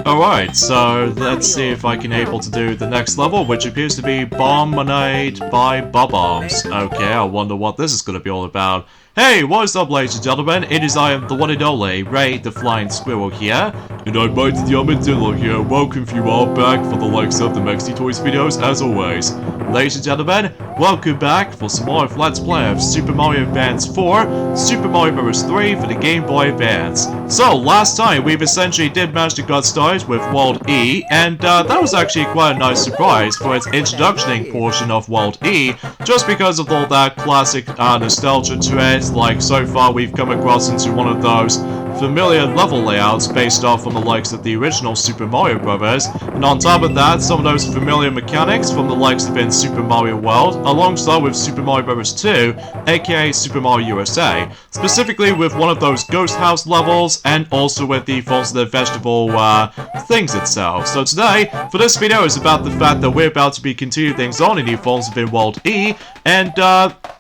Alright, so let's see if I can able to do the next level, which appears to be Bombonade by Bob-Ombs. Okay, I wonder what this is gonna be all about. Hey, what's up, ladies and gentlemen? It is I am the one and only Ray the Flying Squirrel here. And I'm Mighty the Armadillo here. Welcome you all back for the likes of the Mexi Toys videos, as always. Ladies and gentlemen, welcome back for some more of Let's Play of Super Mario Advance 4, Super Mario Bros. 3 for the Game Boy Advance. So, last time we've essentially did manage to get started with World E, and that was actually quite a nice surprise for its introductioning portion of World E, just because of all that classic nostalgia to it. Like, so far we've come across into one of those familiar level layouts based off from the likes of the original Super Mario Bros. And on top of that, some of those familiar mechanics from the likes of in Super Mario World, alongside with Super Mario Bros. 2, aka Super Mario USA, specifically with one of those ghost house levels, and also with the Falls of the Vegetable things itself. So today, for this video, is about the fact that we're about to be continuing things on in the Falls of World E, and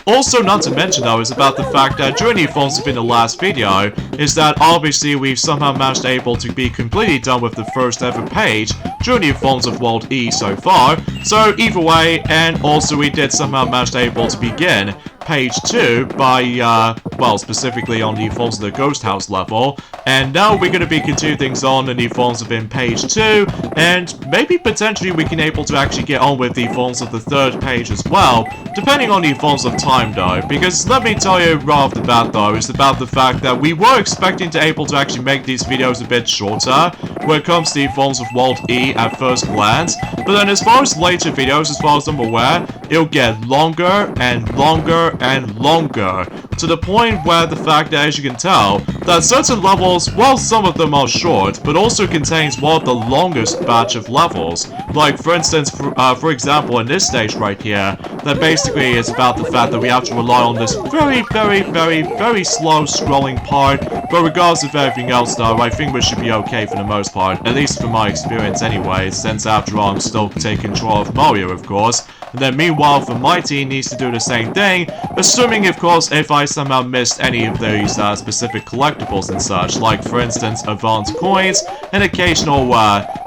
also, not to mention though, is about the fact that during the Falls in the last video, is that obviously we've somehow managed able to be completely done with the first ever page during the Falls of World E so far. So either way, and also we did somehow manage able to begin page 2 by, well, specifically on the Falls of the Ghost House level, and now we're going to be continuing things on in the Falls of in page 2, and maybe potentially we can able to actually get on with the Falls of the third page as well, depending on the Falls of time though, because let me tell you right off the bat though, is about the fact that we were expecting to able to actually make these videos a bit shorter when it comes to the Falls of World E at first glance, but then as far as later videos, as far as I'm aware, it'll get longer and longer and longer, to the point where the fact that, as you can tell, that certain levels, well, some of them are short, but also contains one of the longest batch of levels. Like, for instance, for example, in this stage right here, that basically is about the fact that we have to rely on this very slow scrolling part, but regardless of everything else though, I think we should be okay for the most part, at least from my experience anyway, since after all I'm still taking control of Mario, of course. And then meanwhile, for my team needs to do the same thing, assuming, of course, if I somehow missed any of these specific collectibles and such, like, for instance, advanced coins, an occasional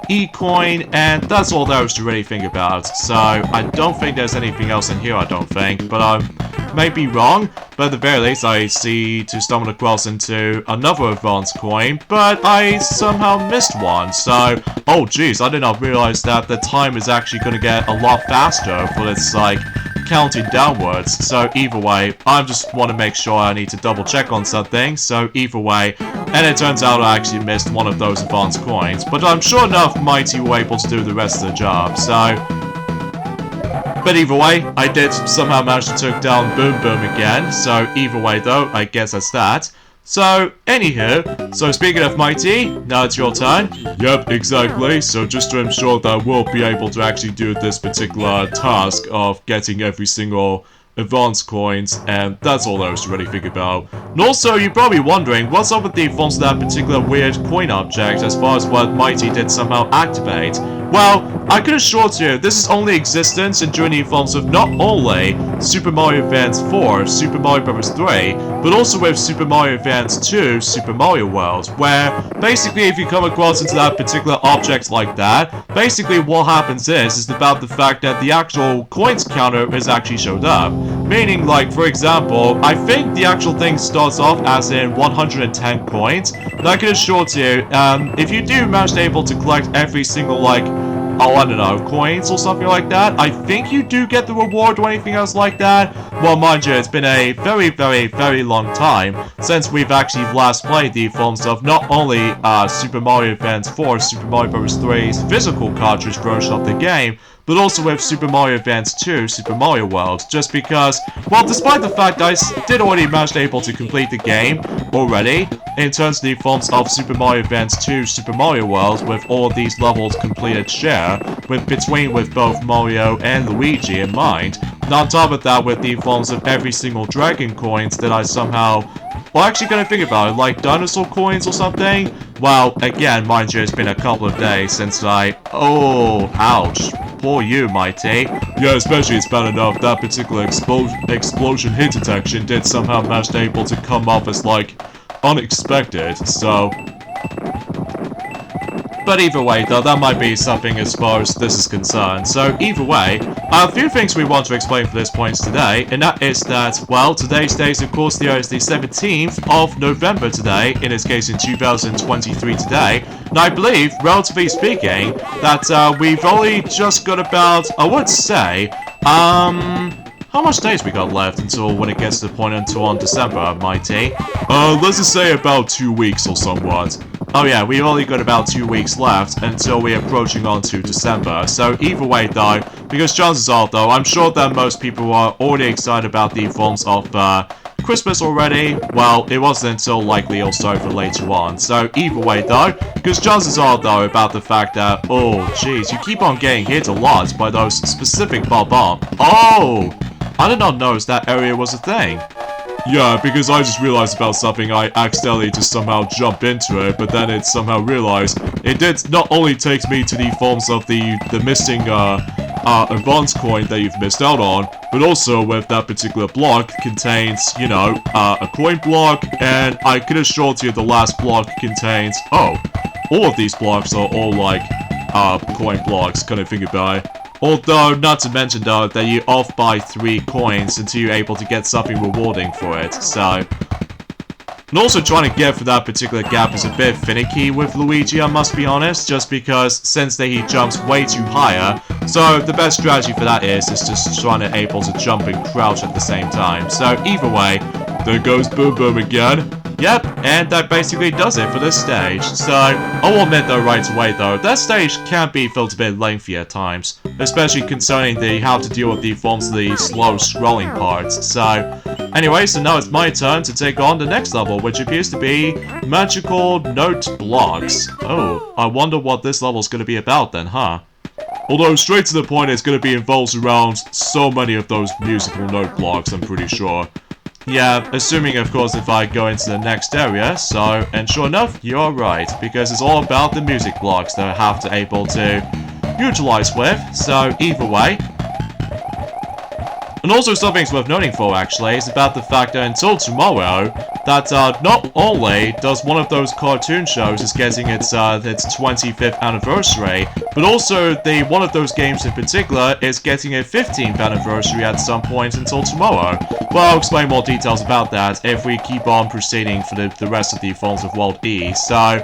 E-coin, and that's all there is to really think about. So, I don't think there's anything else in here, I don't think, but I may be wrong, but at the very least, I see to stumble across into another advanced coin, but I somehow missed one, so, oh jeez, I did not realize that the time is actually going to get a lot faster for this, like, counting downwards. So either way, I just want to make sure I need to double check on something, so either way, and it turns out I actually missed one of those advanced coins, but I'm sure enough Mighty were able to do the rest of the job, so... But either way, I did somehow manage to take down Boom Boom again, so either way though, I guess that's that. So, anywho, so speaking of Mighty, now it's your turn. Yep, exactly, so just to ensure that we'll be able to actually do this particular task of getting every single advanced coins, and that's all there is to really think about. And also, you're probably wondering, what's up with the fonts of that particular weird coin object as far as what Mighty did somehow activate? Well, I can assure you, this is only existence and during the fonts of not only Super Mario Advance 4, Super Mario Bros. 3, but also with Super Mario Advance 2, Super Mario World, where basically if you come across into that particular object like that, basically what happens is about the fact that the actual coins counter is actually showed up. Meaning, like, for example, I think the actual thing starts off as in 110 coins, and I can assure you, if you do manage to able to collect every single, like, oh, I don't know, coins or something like that, I think you do get the reward or anything else like that. Well, mind you, it's been a very long time since we've actually last played the forms of not only Super Mario Advance 4, Super Mario Bros. 3's physical cartridge version of the game, but also with Super Mario Advance 2, Super Mario World, just because, well, despite the fact I did already manage to able to complete the game already, in terms of the forms of Super Mario Advance 2, Super Mario World, with all of these levels completed share, with both Mario and Luigi in mind, and on top of that with the forms of every single Dragon coins that I somehow... Well, actually gonna think about it, like dinosaur coins or something? Well, again, mind you, it's been a couple of days since I... Oh, ouch. Poor you, Mighty. Yeah, especially it's bad enough that particular explosion hit detection did somehow manage to able to come off as, like, unexpected, so... But either way, though, that might be something as far as this is concerned. So either way, a few things we want to explain for this point today, and that is that, well, today's date, of course, there is the 17th of November today, in this case in 2023 today, and I believe, relatively speaking, that we've only just got about, I would say, how much days we got left until when it gets to the point until on December, mighty? Let's just say about 2 weeks or somewhat. Oh yeah, we've only got about 2 weeks left until we're approaching on to December. So either way though, because chances are though, I'm sure that most people are already excited about the forms of Christmas already. Well, it wasn't until likely also for later on. So either way though, because chances are though about the fact that, oh jeez, you keep on getting hit a lot by those specific bomb. Oh! I did not notice that area was a thing. Yeah, because I just realized about something, I accidentally just somehow jumped into it, but then it somehow realized it did not only take me to the forms of the missing advanced coin that you've missed out on, but also with that particular block contains, you know, a coin block, and I could assure you the last block contains, oh, all of these blocks are all like, coin blocks, kind of think about it. Although, not to mention though, that you off by 3 coins until you're able to get something rewarding for it, so... And also trying to get for that particular gap is a bit finicky with Luigi, I must be honest, just because since that he jumps way too higher, so the best strategy for that is just trying to able to jump and crouch at the same time. So either way, there goes Boom Boom again. Yep, and that basically does it for this stage. So, I will admit though right away though, that stage can be felt a bit lengthy at times, especially concerning the how to deal with the forms of the slow scrolling parts. So, anyway, so now it's my turn to take on the next level, which appears to be Magical Note Blocks. Oh, I wonder what this level is going to be about then, huh? Although, straight to the point, it's going to be involved around so many of those musical note blocks, I'm pretty sure. Yeah, assuming of course if I go into the next area, so, and sure enough, you're right, because it's all about the music blocks that I have to able to utilize with, so either way. And also something's worth noting for actually is about the fact that until tomorrow, that not only does one of those cartoon shows is getting its 25th anniversary, but also one of those games in particular is getting a 15th anniversary at some point until tomorrow. Well, I'll explain more details about that if we keep on proceeding for the rest of the forms of World E, so...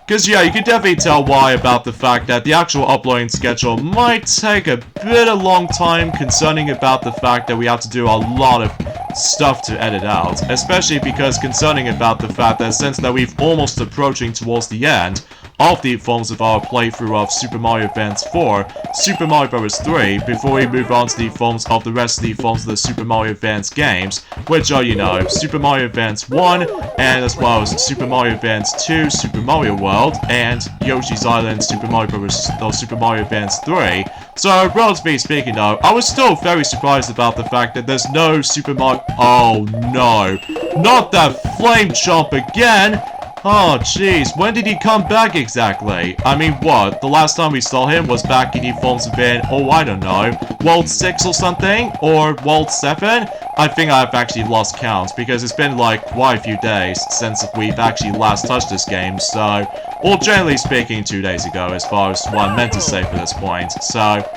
Because, yeah, you can definitely tell why about the fact that the actual uploading schedule might take a bit of long time concerning about the fact that we have to do a lot of stuff to edit out. Especially because concerning about the fact that since that we've almost approaching towards the end of the forms of our playthrough of Super Mario Advance 4, Super Mario Bros. 3, before we move on to the forms of the rest of the forms of the Super Mario Advance games, which are, you know, Super Mario Advance 1, and as well as Super Mario Advance 2, Super Mario World, and Yoshi's Island, Super Mario Bros. Or Super Mario Advance 3. So, relatively speaking though, I was still very surprised about the fact that there's no Super Mario— oh no, not that Flame Chomp again! Oh, jeez, when did he come back exactly? I mean, what? The last time we saw him was back in the forms of in, oh, I don't know, World 6 or something? Or World 7? I think I've actually lost count, because it's been, like, quite a few days since we've actually last touched this game, so... Well, generally speaking, 2 days ago, as far as what I meant to say for this point, so...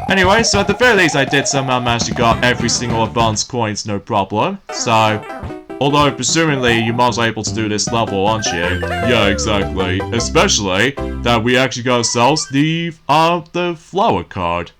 Anyway, so at the very least, I did somehow manage to get every single advanced coins, no problem, so... Although, presumably, you must be able to do this level, aren't you? Yeah, exactly. Especially that we actually got ourselves the flower card.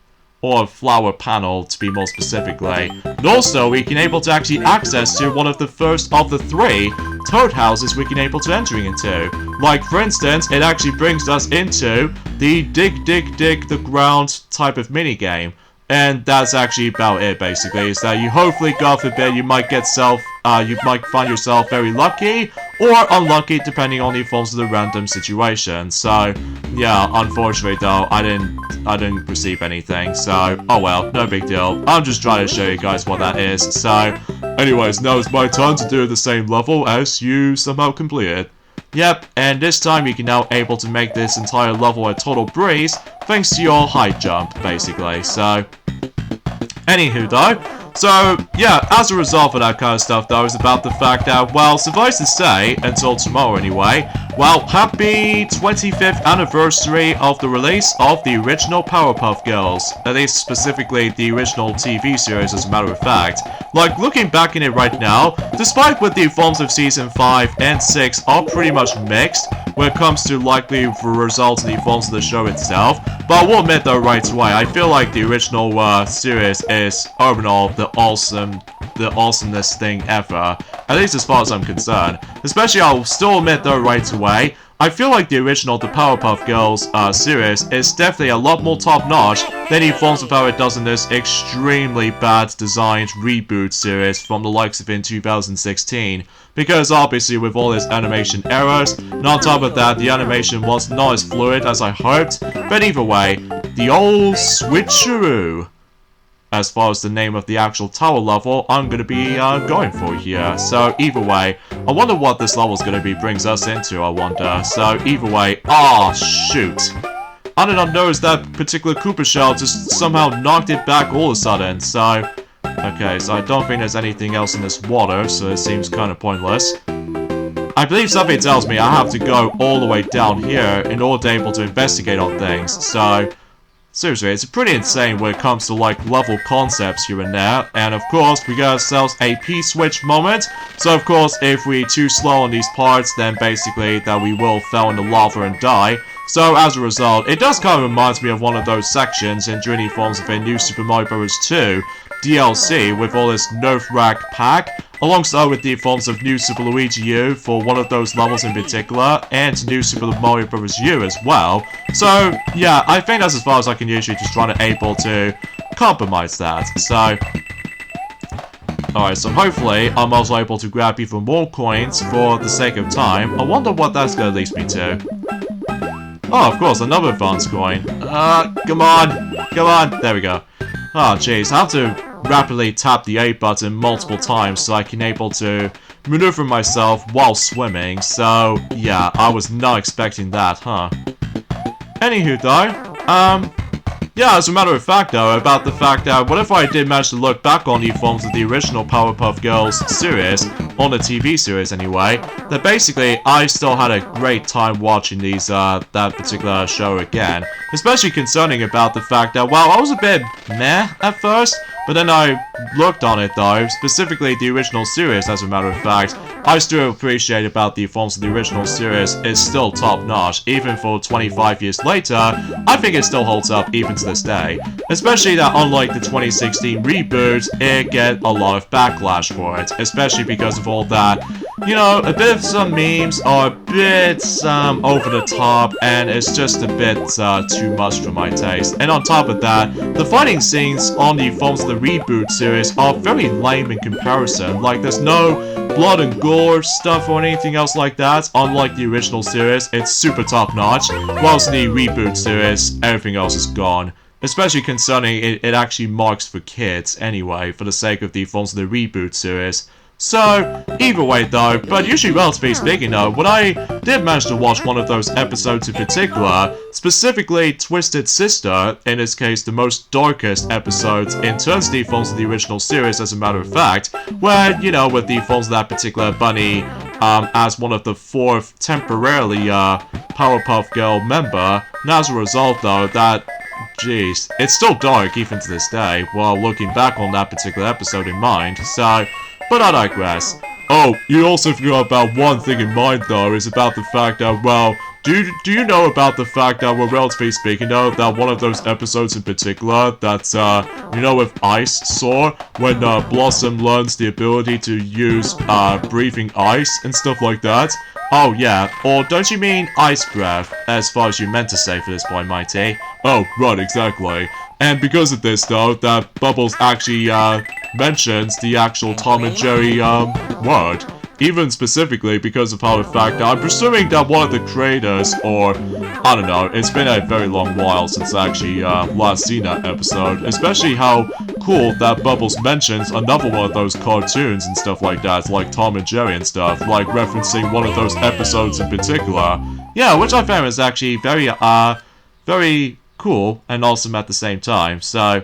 Or flower panel, to be more specifically. And also, we can able to actually access to one of the first of the 3 toad houses we can able to entering into. Like, for instance, it actually brings us into the dig the ground type of minigame. And that's actually about it, basically, is that you hopefully, God forbid, you might find yourself very lucky, or unlucky, depending on the forms of the random situation. So, yeah, unfortunately, though, I didn't receive anything, so, oh well, no big deal. I'm just trying to show you guys what that is, so, anyways, now it's my turn to do the same level as you somehow completed. Yep, and this time you can now able to make this entire level a total breeze, thanks to your high jump, basically, so... Anywho, though, so, yeah, as a result of that kind of stuff, though, is about the fact that, well, suffice to say, until tomorrow anyway, Well, happy 25th anniversary of the release of the original Powerpuff Girls. At least specifically the original TV series, as a matter of fact. Like, looking back in it right now, despite what the forms of Season 5 and 6 are pretty much mixed when it comes to likely results of the forms of the show itself, but I will admit though right away, I feel like the original series is overall the awesomest thing ever, at least as far as I'm concerned. Especially, I'll still admit though right away, I feel like the original The Powerpuff Girls series is definitely a lot more top-notch than he falls of how it does in this extremely bad designed reboot series from the likes of in 2016. Because obviously with all its animation errors, and on top of that the animation was not as fluid as I hoped, but either way, the old switcheroo, as far as the name of the actual tower level I'm going to be going for here. So either way, I wonder what this level is going to be brings us into, I wonder. So either way, shoot. I did not notice that particular Koopa shell just somehow knocked it back all of a sudden. So, okay, so I don't think there's anything else in this water, so it seems kind of pointless. I believe something tells me I have to go all the way down here in order to be able to investigate on things. So, seriously, it's pretty insane when it comes to like level concepts here and there. And of course, we got ourselves a P-switch moment. So of course, if we're too slow on these parts, then basically that we will fall in the lava and die. So as a result, it does kind of remind me of one of those sections in Journey Forms of a New Super Mario Bros. 2 DLC with all this Nerf Rack pack, alongside with the forms of New Super Luigi U for one of those levels in particular, and New Super Mario Bros. U as well. So, yeah, I think that's as far as I can usually just try to able to compromise that. So, alright, so hopefully I'm also able to grab even more coins for the sake of time. I wonder what that's going to lead me to. Oh, of course, another advanced coin. Come on, there we go. Oh, jeez, I have to rapidly tap the A button multiple times so I can able to maneuver myself while swimming, so yeah, I was not expecting that, huh? Anywho though, yeah, as a matter of fact though, about the fact that what if I did manage to look back on the forms of the original Powerpuff Girls series, on the TV series anyway, that basically I still had a great time watching these, that particular show again. Especially concerning about the fact that, well, I was a bit meh at first, but then I looked on it though, specifically the original series as a matter of fact, I still appreciate about the forms of the original series is still top notch, even for 25 years later, I think it still holds up even to this day. Especially that unlike the 2016 reboot, it get a lot of backlash for it, especially because of all that, you know, a bit of some memes are a bit over the top, and it's just a bit too much for my taste. And on top of that, the fighting scenes on the forms of the reboot series are very lame in comparison. Like, there's no blood and gore stuff or anything else like that. Unlike the original series, it's super top notch, whilst in the reboot series, everything else is gone. Especially concerning it actually marks for kids anyway, for the sake of the forms of the reboot series. So, either way though, but usually relatively speaking though, when I did manage to watch one of those episodes in particular, specifically Twisted Sister, in this case the most darkest episodes in terms of the forms of the original series as a matter of fact, where, you know, with the forms of that particular bunny as one of the 4th temporarily Powerpuff Girl member, and as a result though, that, jeez, it's still dark even to this day, while looking back on that particular episode in mind, so, but I digress. Oh, you also forgot about one thing in mind though, is about the fact that, well, do you know about the fact that, well, relatively speaking though, that one of those episodes in particular, that's, you know, with Ice Soar, when Blossom learns the ability to use breathing ice and stuff like that? Oh yeah, or don't you mean ice breath, as far as you meant to say for this point, Mighty? Oh, right, exactly. And because of this though, that Bubbles actually mentions the actual Tom and Jerry word. Even specifically because of how the fact that I'm presuming that one of the creators, or I don't know, it's been a very long while since I actually last seen that episode, especially how cool that Bubbles mentions another one of those cartoons and stuff like that, like Tom and Jerry and stuff, like referencing one of those episodes in particular. Yeah, which I found is actually very cool and awesome at the same time, so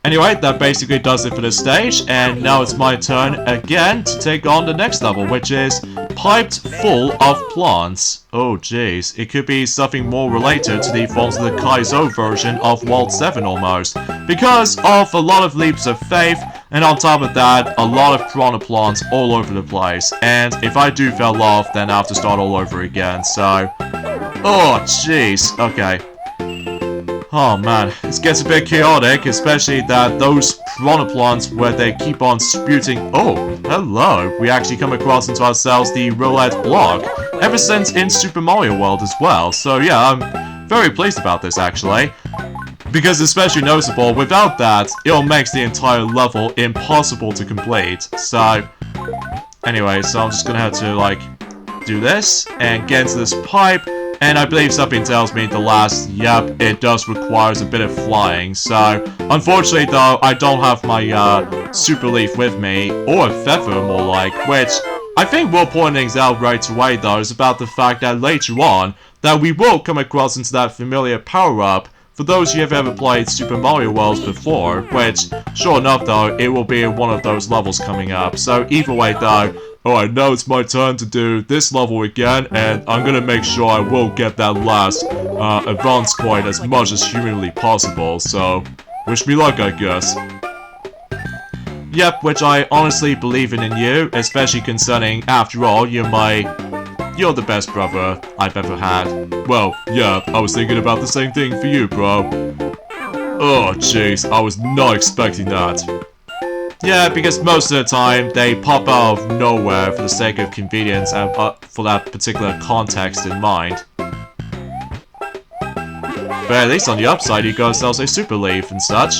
Anyway, that basically does it for this stage, and now it's my turn again to take on the next level, which is Piped Full of Plants. Oh jeez, it could be something more related to the forms of the Kaizo version of World 7 almost, because of a lot of leaps of faith, and on top of that, a lot of piranha plants all over the place, and if I do fell off, then I have to start all over again, so... Oh jeez, okay. Oh man, it gets a bit chaotic, especially that those piranha plants where they keep on spewing. Oh, hello. We actually come across into ourselves the roulette block, ever since in Super Mario World as well. So yeah, I'm very pleased about this actually. Because especially noticeable, without that, it'll make the entire level impossible to complete. So, anyway, so I'm just gonna have to like, do this, and get into this pipe. And I believe something tells me the last, yep, it does requires a bit of flying. So, unfortunately though, I don't have my Super Leaf with me, or a feather more like, which I think will point things out right away though, is about the fact that later on, that we will come across into that familiar power-up for those who have ever played Super Mario World before, which, sure enough though, it will be in one of those levels coming up. So either way though, alright, now it's my turn to do this level again, and I'm gonna make sure I will get that last advance coin as much as humanly possible, so wish me luck, I guess. Yep, which I honestly believe in you, especially concerning, after all, you're the best brother I've ever had. Well, yeah, I was thinking about the same thing for you, bro. Oh, jeez, I was not expecting that. Yeah, because most of the time, they pop out of nowhere for the sake of convenience and for that particular context in mind. But at least on the upside, you got yourselves a Super Leaf and such.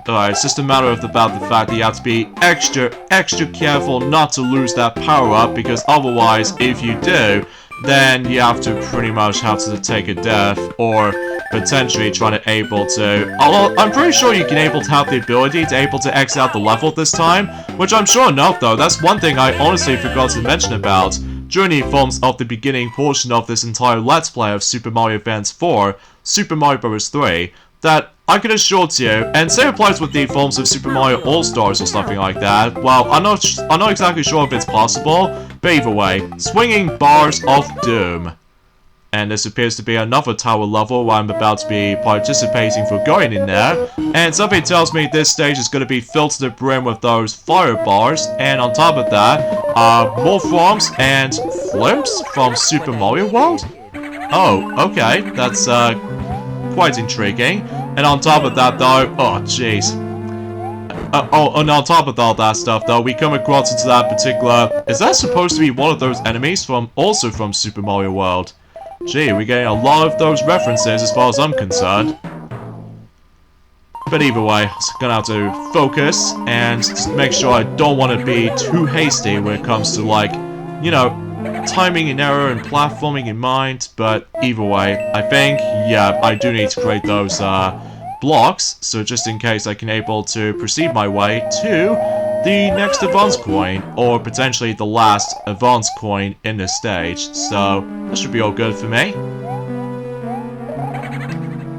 Alright, it's just a matter of about the fact that you have to be extra careful not to lose that power-up, because otherwise, if you do, then you have to pretty much have to take a death, or potentially trying to able to... I'm pretty sure you can able to have the ability to able to X out the level this time, which I'm sure enough though, that's one thing I honestly forgot to mention about during the forms of the beginning portion of this entire Let's Play of Super Mario Advance 4, Super Mario Bros. 3, that I can assure to you, and same applies with the forms of Super Mario All-Stars or something like that. Well, I'm not exactly sure if it's possible, but either way, Swinging Bars of Doom. And this appears to be another tower level where I'm about to be participating for going in there. And something tells me this stage is going to be filled to the brim with those fire bars. And on top of that, more forms and flimps from Super Mario World? Oh, okay, that's quite intriguing. And on top of that though, oh jeez. And on top of all that stuff though, we come across into that particular... Is that supposed to be one of those enemies also from Super Mario World? Gee, we're getting a lot of those references as far as I'm concerned. But either way, I'm gonna have to focus and just make sure I don't want to be too hasty when it comes to, like, you know, timing and error and platforming in mind. But either way, I think, yeah, I do need to create those blocks, so just in case I can able to proceed my way to the next advance coin, or potentially the last advance coin in this stage, so that should be all good for me.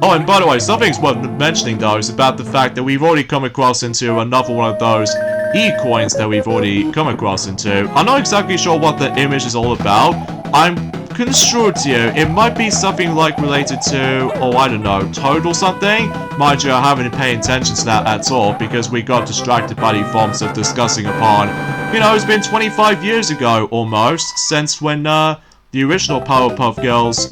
Oh, and by the way, something's worth mentioning though is about the fact that we've already come across into another one of those E-coins that we've already come across into. I'm not exactly sure what the image is all about. I'm construed to you, it might be something like related to, oh I don't know, Toad or something? Mind you, I haven't been paying attention to that at all, because we got distracted by the forms of discussing upon, you know, it's been 25 years ago, almost, since when, the original Powerpuff Girls,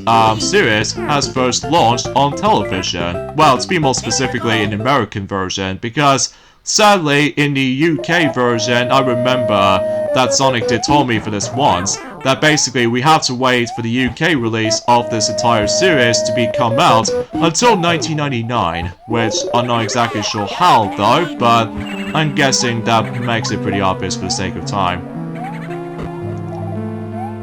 series has first launched on television. Well, to be more specifically an American version, because sadly, in the UK version, I remember that Sonic did tell me for this once, that basically we have to wait for the UK release of this entire series to come out until 1999, which I'm not exactly sure how though, but I'm guessing that makes it pretty obvious for the sake of time.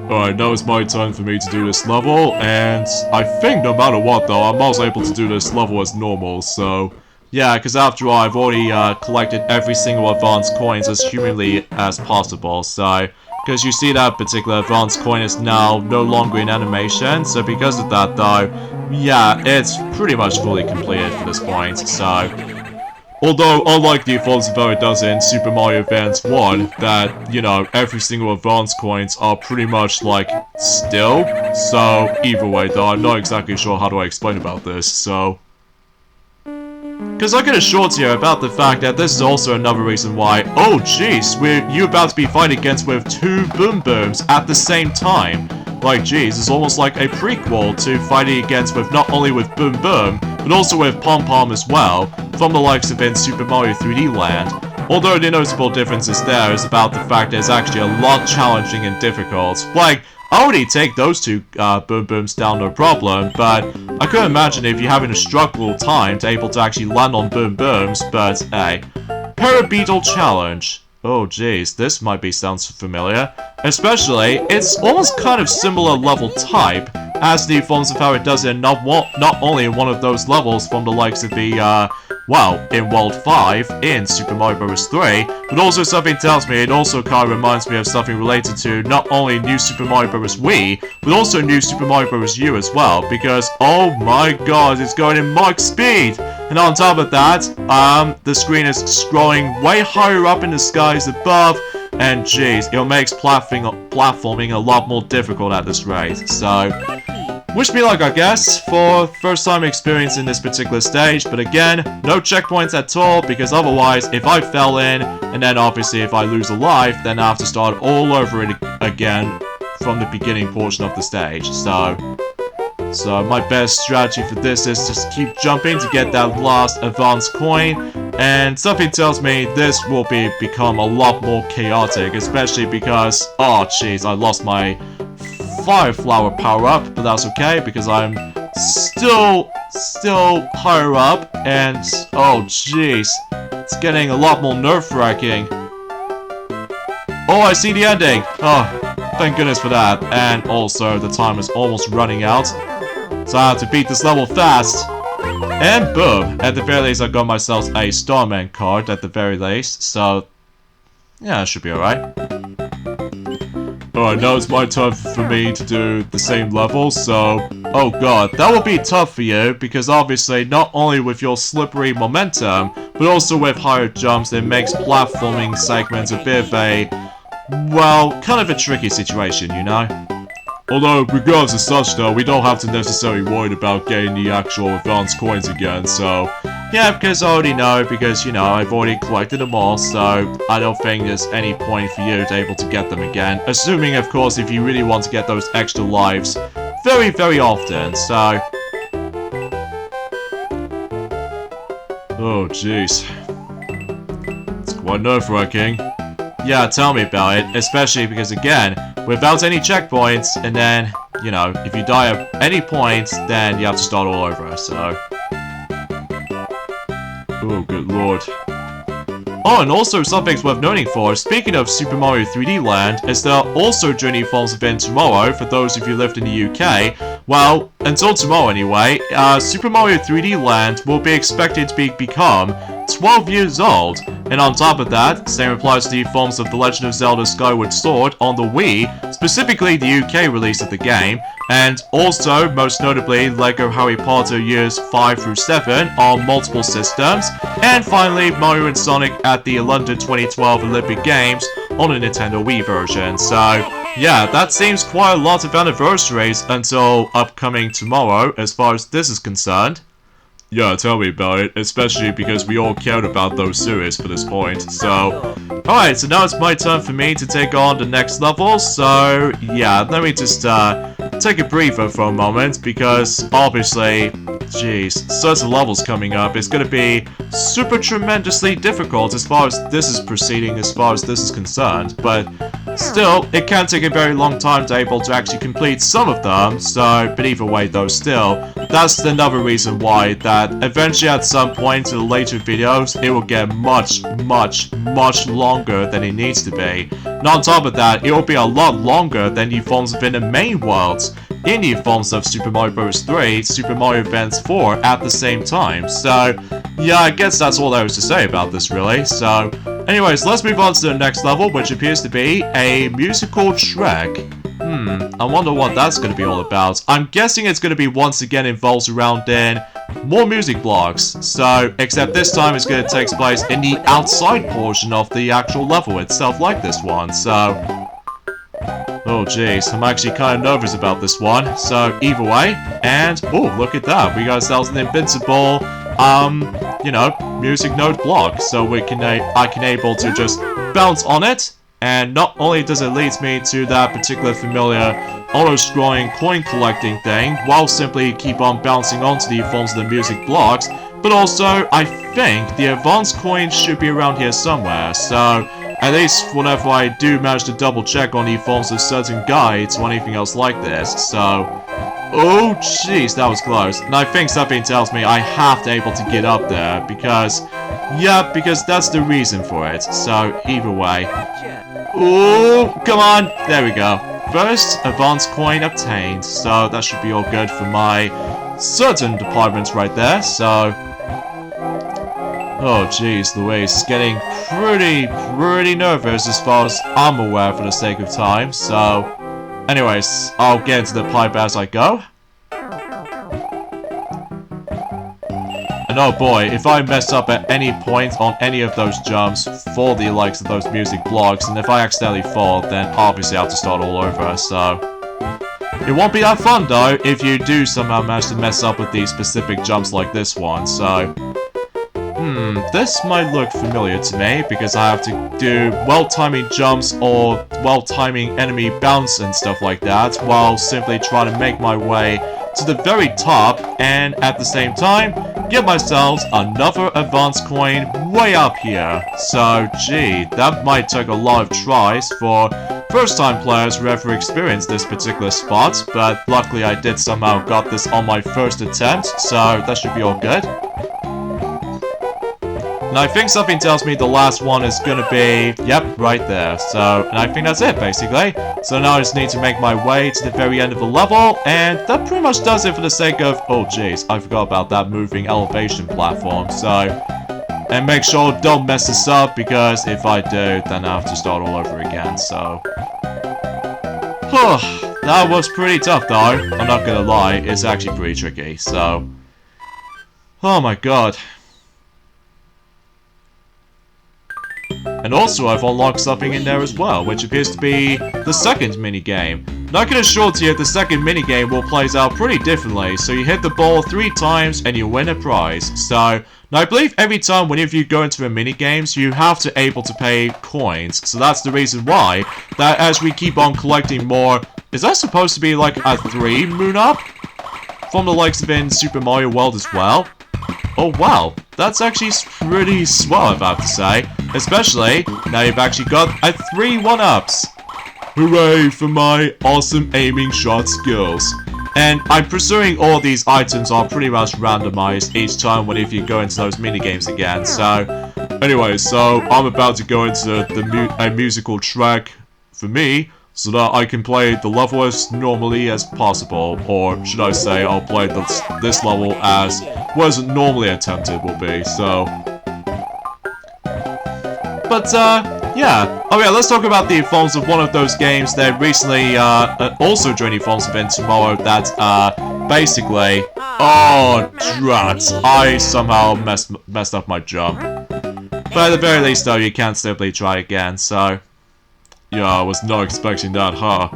Alright, now it's my turn for me to do this level, and I think no matter what though, I'm also able to do this level as normal, so... Yeah, because after all, I've already collected every single advanced coins as humanly as possible, so... Because you see that particular advanced coin is now no longer in animation, so because of that though, yeah, it's pretty much fully completed for this point, so... Although, unlike the Evolves of it does in Super Mario Advance 1, that, you know, every single advance coins are pretty much, like, still. So, either way, though, I'm not exactly sure how do I explain about this, so... Because I can assure you about the fact that this is also another reason why, oh jeez, you're about to be fighting against with 2 Boom Booms at the same time. Like, geez, it's almost like a prequel to fighting against with not only with Boom Boom, but also with Pom Pom as well, from the likes of in Super Mario 3D Land. Although the noticeable differences there is about the fact that it's actually a lot challenging and difficult. Like, I already take those 2 Boom Booms down no problem, but I couldn't imagine if you're having a struggle time to able to actually land on Boom Booms, but hey. Parabeetle Challenge. Oh jeez, this might be sounds familiar. Especially, it's almost kind of similar level type as the forms of how it does it not only in one of those levels from the likes of the, well, in World 5, in Super Mario Bros. 3, but also something tells me it also kind of reminds me of something related to not only New Super Mario Bros. Wii, but also New Super Mario Bros. U as well, because, oh my god, it's going in Mach speed! And on top of that, the screen is scrolling way higher up in the skies above, and jeez, it makes platforming a lot more difficult at this rate, so... Wish me luck, I guess, for first time experience in this particular stage, but again, no checkpoints at all, because otherwise, if I fell in, and then obviously if I lose a life, then I have to start all over it again from the beginning portion of the stage, So my best strategy for this is just keep jumping to get that last advanced coin, and something tells me this will become a lot more chaotic, especially because, oh jeez, I lost my Fire Flower power-up, but that's okay, because I'm still higher up, and oh jeez, it's getting a lot more nerve-wracking. Oh, I see the ending! Oh, thank goodness for that, and also the time is almost running out. So I have to beat this level fast. And boom! At the very least, I got myself a Starman card at the very least. So, yeah, it should be alright. Alright, now it's my turn for me to do the same level, so... Oh god, that will be tough for you, because obviously, not only with your slippery momentum, but also with higher jumps, it makes platforming segments a bit of a... well, kind of a tricky situation, you know? Although, regardless of such though, we don't have to necessarily worry about getting the actual advanced coins again, so... Yeah, because I already know, because, you know, I've already collected them all, so I don't think there's any point for you to able to get them again. Assuming, of course, if you really want to get those extra lives very, very often, so... Oh, jeez. It's quite nerve-wracking. Yeah, tell me about it, especially because, again, without any checkpoints, and then, you know, if you die at any point, then you have to start all over, so... Oh, good lord. Oh, and also something's worth noting for, speaking of Super Mario 3D Land, is there also Journey Falls event tomorrow, for those of you who lived in the UK. Well, until tomorrow anyway, Super Mario 3D Land will be expected to become 12 years old, and on top of that, same applies to the forms of The Legend of Zelda Skyward Sword on the Wii, specifically the UK release of the game, and also, most notably, LEGO Harry Potter Years 5 through 7 on multiple systems, and finally, Mario and Sonic at the London 2012 Olympic Games on a Nintendo Wii version, so... yeah, that seems quite a lot of anniversaries until upcoming tomorrow, as far as this is concerned. Yeah, tell me about it, especially because we all cared about those series for this point, so... Alright, so now it's my turn for me to take on the next level, so... yeah, let me just, take a breather for a moment, because, obviously... jeez, certain levels coming up, it's gonna be super tremendously difficult as far as this is proceeding, as far as this is concerned, but... still, it can take a very long time to able to actually complete some of them, so, but either way though, still, that's another reason why that eventually at some point in the later videos, it will get much longer than it needs to be. And on top of that, it will be a lot longer than the forms within the main worlds, in the forms of Super Mario Bros. 3, Super Mario Advance 4 at the same time, so, yeah, I guess that's all there is to say about this really, so... anyways, let's move on to the next level, which appears to be a musical Shrek. I wonder what that's going to be all about. I'm guessing it's going to be once again involved around in more music blocks. So, except this time it's going to take place in the outside portion of the actual level itself, like this one. So, oh jeez, I'm actually kind of nervous about this one. So, either way, and oh, look at that, we got ourselves an invincible, you know, music note block. So I can able to just bounce on it. And not only does it lead me to that particular familiar auto-scrolling coin collecting thing, while simply keep on bouncing onto the forms of the music blocks, but also, I think, the advanced coins should be around here somewhere, so at least whenever I do manage to double check on the forms of certain guides or anything else like this, so... Oh jeez, that was close. And I think something tells me I have to able to get up there, because... yeah, because that's the reason for it, so either way... Ooh, come on! There we go. First advanced coin obtained, so that should be all good for my certain departments right there, so... Oh jeez, Louise, getting pretty nervous as far as I'm aware for the sake of time, so... Anyways, I'll get into the pipe as I go. And oh boy, if I mess up at any point on any of those jumps for the likes of those music blocks, and if I accidentally fall, then obviously I have to start all over, so... It won't be that fun though, if you do somehow manage to mess up with these specific jumps like this one, so... this might look familiar to me, because I have to do well-timing jumps or well-timing enemy bounce and stuff like that, while simply trying to make my way to the very top, and at the same time, give myself another advanced coin way up here. So, gee, that might take a lot of tries for first-time players who ever experienced this particular spot, but luckily I did somehow got this on my first attempt, so that should be all good. And I think something tells me the last one is gonna be, yep, right there. So, and I think that's it, basically. So now I just need to make my way to the very end of the level, and that pretty much does it for the sake of, oh jeez, I forgot about that moving elevation platform, so... And make sure don't mess this up, because if I do, then I have to start all over again, so... That was pretty tough, though. I'm not gonna lie, it's actually pretty tricky, so... Oh my god. And also I've unlocked something in there as well, which appears to be the second minigame. Now I can assure you the second minigame will plays out pretty differently, so you hit the ball 3 times and you win a prize. So, now I believe every time whenever you go into the minigames, you have to able to pay coins, so that's the reason why, that as we keep on collecting more, is that supposed to be like a 3 moon up? From the likes of in Super Mario World as well? Oh wow, that's actually pretty swell, I have to say. Especially, now you've actually got a 3 1-ups. Hooray for my awesome aiming shot skills. And I'm presuming all these items are pretty much randomized each time whenever you go into those minigames again. So, anyway, so I'm about to go into a musical track for me, so that I can play the level as normally as possible, or should I say, I'll play this level as was normally attempted will be, so... But, yeah. Oh yeah, let's talk about the forms of one of those games that recently, also during the forms event tomorrow that, basically... Oh, drat! I somehow messed up my jump. But at the very least, though, you can simply try again, so... Yeah, I was not expecting that, huh?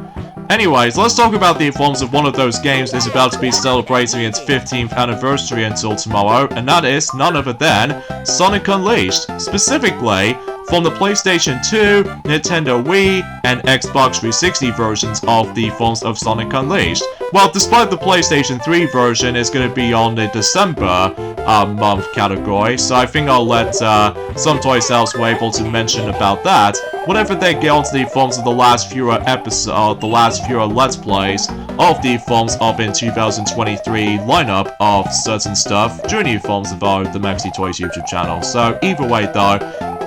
Anyways, let's talk about the forms of one of those games that is about to be celebrating its 15th anniversary until tomorrow, and that is none other than Sonic Unleashed. Specifically, from the PlayStation 2, Nintendo Wii, and Xbox 360 versions of the forms of Sonic Unleashed. Well, despite the PlayStation 3 version is going to be on the December month category, so I think I'll let some toy sales were able to mention about that whenever they get onto the forms of the last few episodes, the last few Let's Plays of the forms of in 2023 lineup of certain stuff during the forms of the Maxi Toys YouTube channel. So either way though,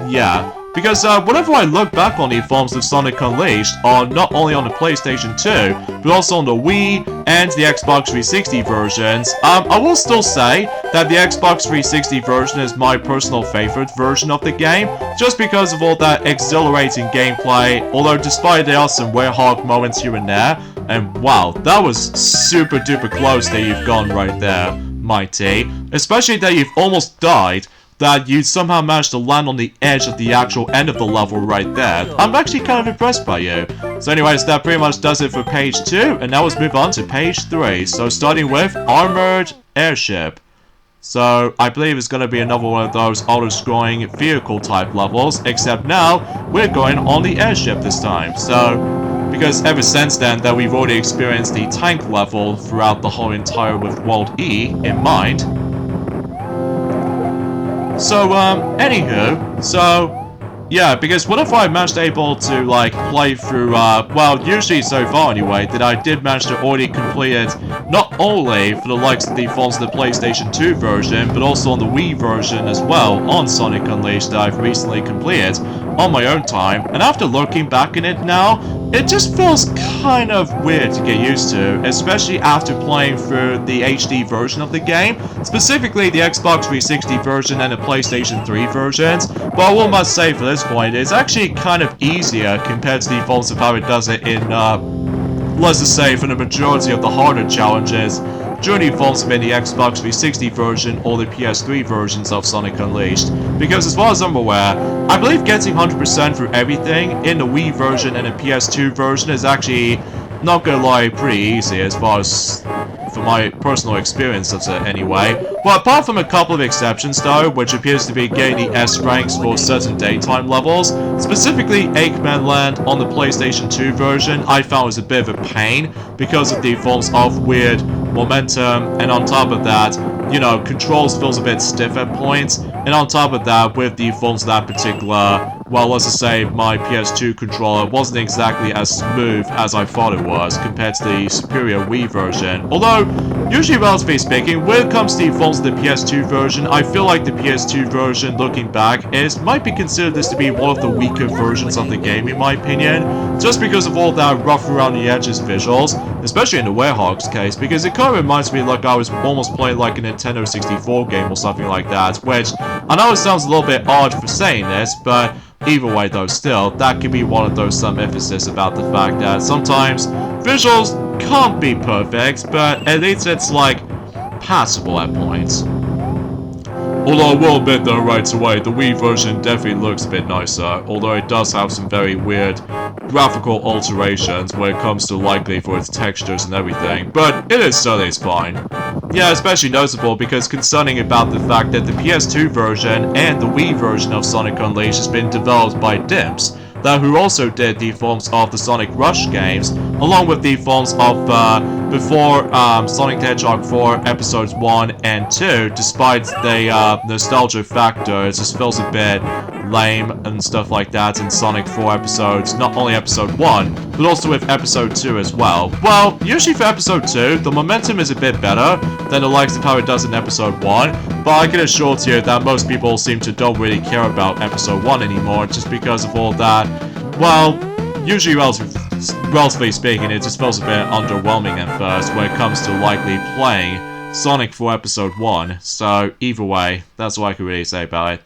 yeah, Because whenever I look back on the forms of Sonic Unleashed, not only on the PlayStation 2, but also on the Wii and the Xbox 360 versions, I will still say that the Xbox 360 version is my personal favorite version of the game, just because of all that exhilarating gameplay, although despite there are some Werehog moments here and there, and wow, that was super duper close that you've gone right there, Mighty. Especially that you've almost died, that you somehow managed to land on the edge of the actual end of the level right there. I'm actually kind of impressed by you. So anyways, that pretty much does it for page 2, and now let's move on to page 3. So starting with Armored Airship. So I believe it's going to be another one of those auto-scrolling vehicle type levels, except now we're going on the airship this time. So because ever since then that we've already experienced the tank level throughout the whole entire with World E in mind. So, anywho, yeah, because what if I managed able to, like, play through, well, usually so far anyway, that I did manage to already complete it, not only for the likes of the forms of the PlayStation 2 version, but also on the Wii version as well, on Sonic Unleashed that I've recently completed, on my own time, and after looking back in it now, it just feels kind of weird to get used to, especially after playing through the HD version of the game, specifically the Xbox 360 version and the PlayStation 3 versions, but I will must say for this point, it's actually kind of easier compared to the forms of how it does it in, let's just say, for the majority of the harder challenges, during the forms of the Xbox 360 version or the PS3 versions of Sonic Unleashed. Because as far as I'm aware, I believe getting 100% through everything in the Wii version and the PS2 version is actually, not gonna lie, pretty easy as far as for my personal experience of it anyway. Well, apart from a couple of exceptions though, which appears to be getting the S ranks for certain daytime levels, specifically Eggman Land on the PlayStation 2 version, I found was a bit of a pain because of the forms of weird momentum, and on top of that, you know, controls feels a bit stiff at points, and on top of that, with the forms of that particular, well, let's just say my PS2 controller wasn't exactly as smooth as I thought it was compared to the superior Wii version. Although, usually relatively speaking, when it comes to the forms of the PS2 version, I feel like the PS2 version, looking back, might be considered this to be one of the weaker versions of the game in my opinion, just because of all that rough around the edges visuals, especially in the Werehog's case, because it kind of reminds me like I was almost playing like a Nintendo 64 game or something like that, which I know it sounds a little bit odd for saying this, but either way though, still, that could be one of those some emphasis about the fact that sometimes visuals can't be perfect, but at least it's like passable at points. Although I will admit though right away, the Wii version definitely looks a bit nicer, although it does have some very weird graphical alterations when it comes to likely for its textures and everything, but it is certainly fine. Yeah, especially noticeable because concerning about the fact that the PS2 version and the Wii version of Sonic Unleashed has been developed by Dimps, who also did the forms of the Sonic Rush games, along with the forms of before Sonic the Hedgehog 4 episodes 1 and 2, despite the nostalgia factor, it just feels a bit lame and stuff like that in Sonic 4 episodes, not only episode 1, but also with episode 2 as well. Well, usually for episode 2, the momentum is a bit better than the likes of how it does in episode 1, but I can assure you that most people seem to don't really care about episode 1 anymore, just because of all that. Well, usually relatively speaking, it just feels a bit underwhelming at first when it comes to likely playing Sonic for episode 1, so either way, that's all I can really say about it.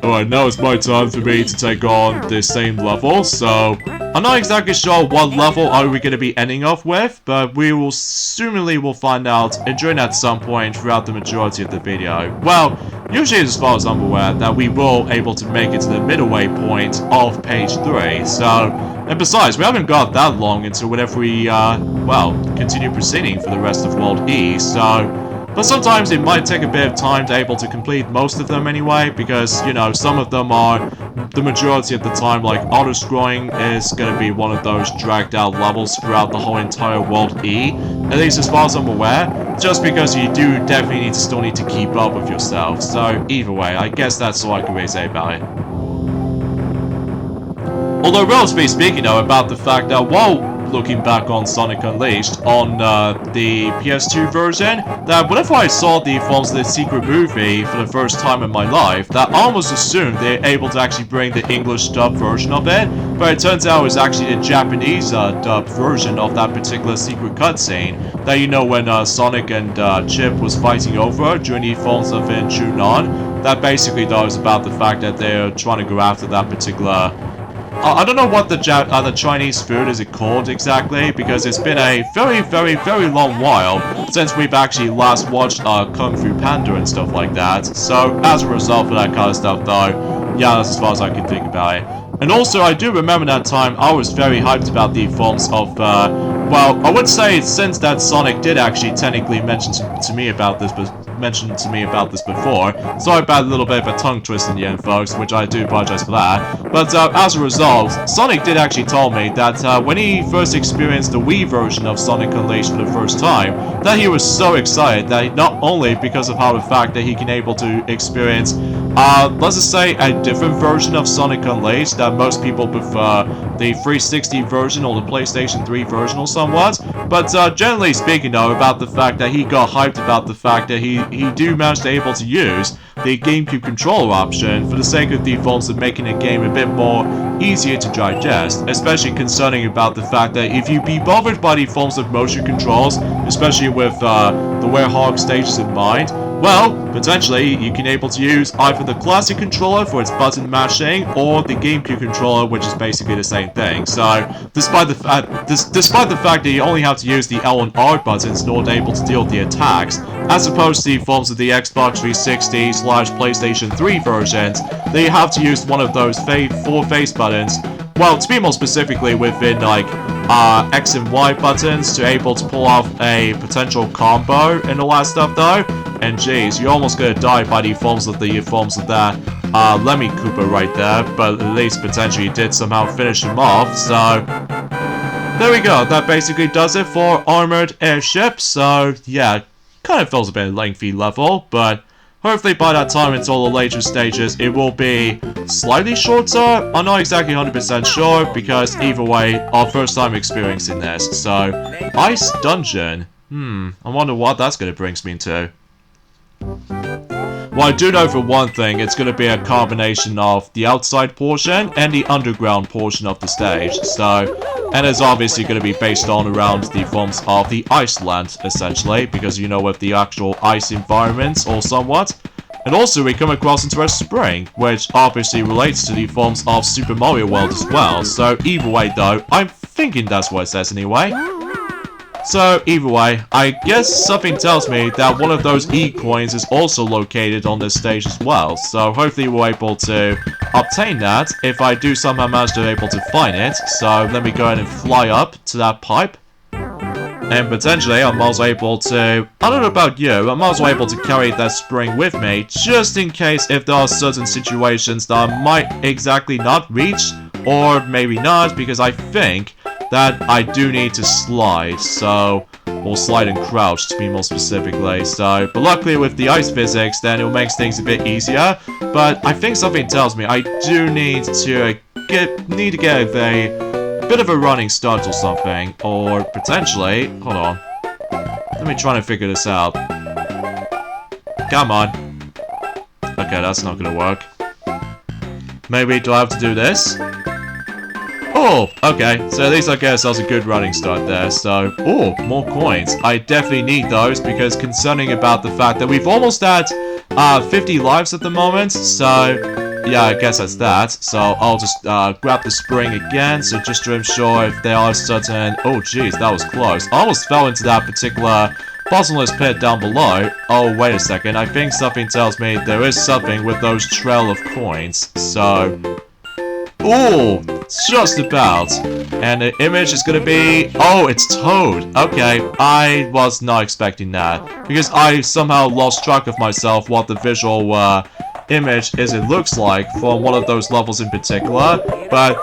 Alright, now it's my turn for me to take on the same level, so I'm not exactly sure what level are we going to be ending off with, but we will assumingly will find out during at some point throughout the majority of the video. Well, usually as far as I'm aware, that we will able to make it to the midway point of page 3, so, and besides, we haven't got that long until whenever we, well, continue proceeding for the rest of World E, so, but sometimes it might take a bit of time to able to complete most of them anyway, because, you know, some of them are, the majority of the time, like, auto-scrolling is going to be one of those dragged out levels throughout the whole entire World E, at least as far as I'm aware, just because you do definitely still need to keep up with yourself, so either way, I guess that's all I can really say about it. Although, relatively speaking though, about the fact that, well, looking back on Sonic Unleashed on the PS2 version, that whenever I saw the Forms of the Secret movie for the first time in my life, that I almost assumed they're able to actually bring the English dub version of it, but it turns out it was actually the Japanese dub version of that particular secret cutscene that you know when Sonic and Chip was fighting over during the Forms of in Junon. That basically though is about the fact that they're trying to go after that particular... I don't know what the Chinese food is called exactly, because it's been a very, very, very long while since we've actually last watched Kung Fu Panda and stuff like that. So, as a result of that kind of stuff though, yeah, that's as far as I can think about it. And also, I do remember that time I was very hyped about the forms of, well, I would say since that Sonic did actually technically mention to me about this before. Sorry about a little bit of a tongue twist in the end, folks, which I do apologize for that. But as a result, Sonic did actually tell me that when he first experienced the Wii version of Sonic Unleashed for the first time, that he was so excited that not only because of how the fact that he can able to experience, let's just say a different version of Sonic Unleashed that most people prefer the 360 version or the PlayStation 3 version or somewhat, but generally speaking though, about the fact that he got hyped about the fact that he do manage to able to use the GameCube controller option for the sake of the forms of making the game a bit more easier to digest, especially concerning about the fact that if you be bothered by the forms of motion controls, especially with the Werehog stages in mind, well, potentially you can able to use either the classic controller for its button mashing or the GameCube controller, which is basically the same thing. So, despite the fact that you only have to use the L and R buttons in order to able to deal with the attacks, as opposed to the forms of the Xbox 360 / PlayStation 3 versions, that you have to use one of those 4 face buttons. Well, to be more specifically within like X and Y buttons to able to pull off a potential combo and all that stuff though. And geez, you're almost gonna die by the forms of that Lemmy Koopa right there, but at least potentially did somehow finish him off, so... There we go, that basically does it for Armored Airship, so yeah, kind of feels a bit lengthy level, but hopefully by that time it's all the later stages, it will be slightly shorter. I'm not exactly 100% sure, because either way, our first time experiencing this, so... Ice Dungeon, I wonder what that's gonna bring me to. Well, I do know for one thing, it's going to be a combination of the outside portion and the underground portion of the stage, so... And it's obviously going to be based on around the forms of the Iceland, essentially, because you know, with the actual ice environments, or somewhat. And also, we come across into a spring, which obviously relates to the forms of Super Mario World as well, so either way though, I'm thinking that's what it says anyway. So, either way, I guess something tells me that one of those E-coins is also located on this stage as well, so hopefully we're able to obtain that if I do somehow manage to be able to find it. So, let me go ahead and fly up to that pipe. And potentially, I'm also able to... I don't know about you, I'm also able to carry that spring with me, just in case if there are certain situations that I might exactly not reach, or maybe not, because I think that I do need to slide, so... Or slide and crouch, to be more specifically, so... But luckily with the ice physics, then it makes things a bit easier. But I think something tells me I do need to get a bit of a running start or something. Or potentially... Hold on. Let me try to figure this out. Come on. Okay, that's not gonna work. Maybe do I have to do this? Oh, okay, so at least I get ourselves a good running start there, so... Oh, more coins. I definitely need those, because concerning about the fact that we've almost had 50 lives at the moment, so... Yeah, I guess that's that. So I'll just grab the spring again, so just to ensure if there are certain... Oh, jeez, that was close. I almost fell into that particular bottomless pit down below. Oh, wait a second, I think something tells me there is something with those trail of coins, so... Ooh, just about. And the image is gonna be... Oh, it's Toad. Okay, I was not expecting that. Because I somehow lost track of myself what the visual image is it looks like for one of those levels in particular. But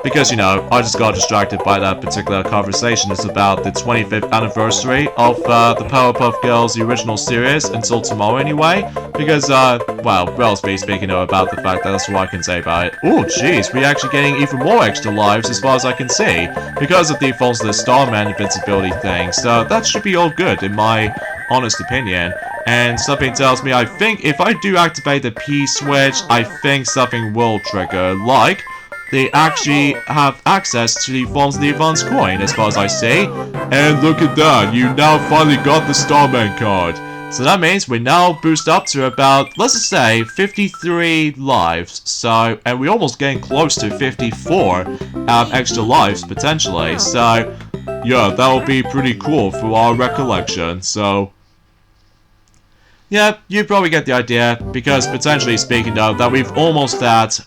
because, you know, I just got distracted by that particular conversation. It's about the 25th anniversary of the Powerpuff Girls, the original series, until tomorrow anyway. Because, well, relatively speaking, about the fact that that's what I can say about it. Oh, jeez, we're actually getting even more extra lives as far as I can see, because of the falls of the Starman invincibility thing. So that should be all good, in my honest opinion. And something tells me, I think if I do activate the P switch, I think something will trigger, like they actually have access to the forms of the advanced coin, as far as I see. And look at that, you now finally got the Starman card. So that means we now boost up to about, let's just say, 53 lives. So, and we're almost getting close to 54 extra lives, potentially. So, yeah, that will be pretty cool for our recollection. So, yeah, you probably get the idea, because potentially speaking though, that we've almost at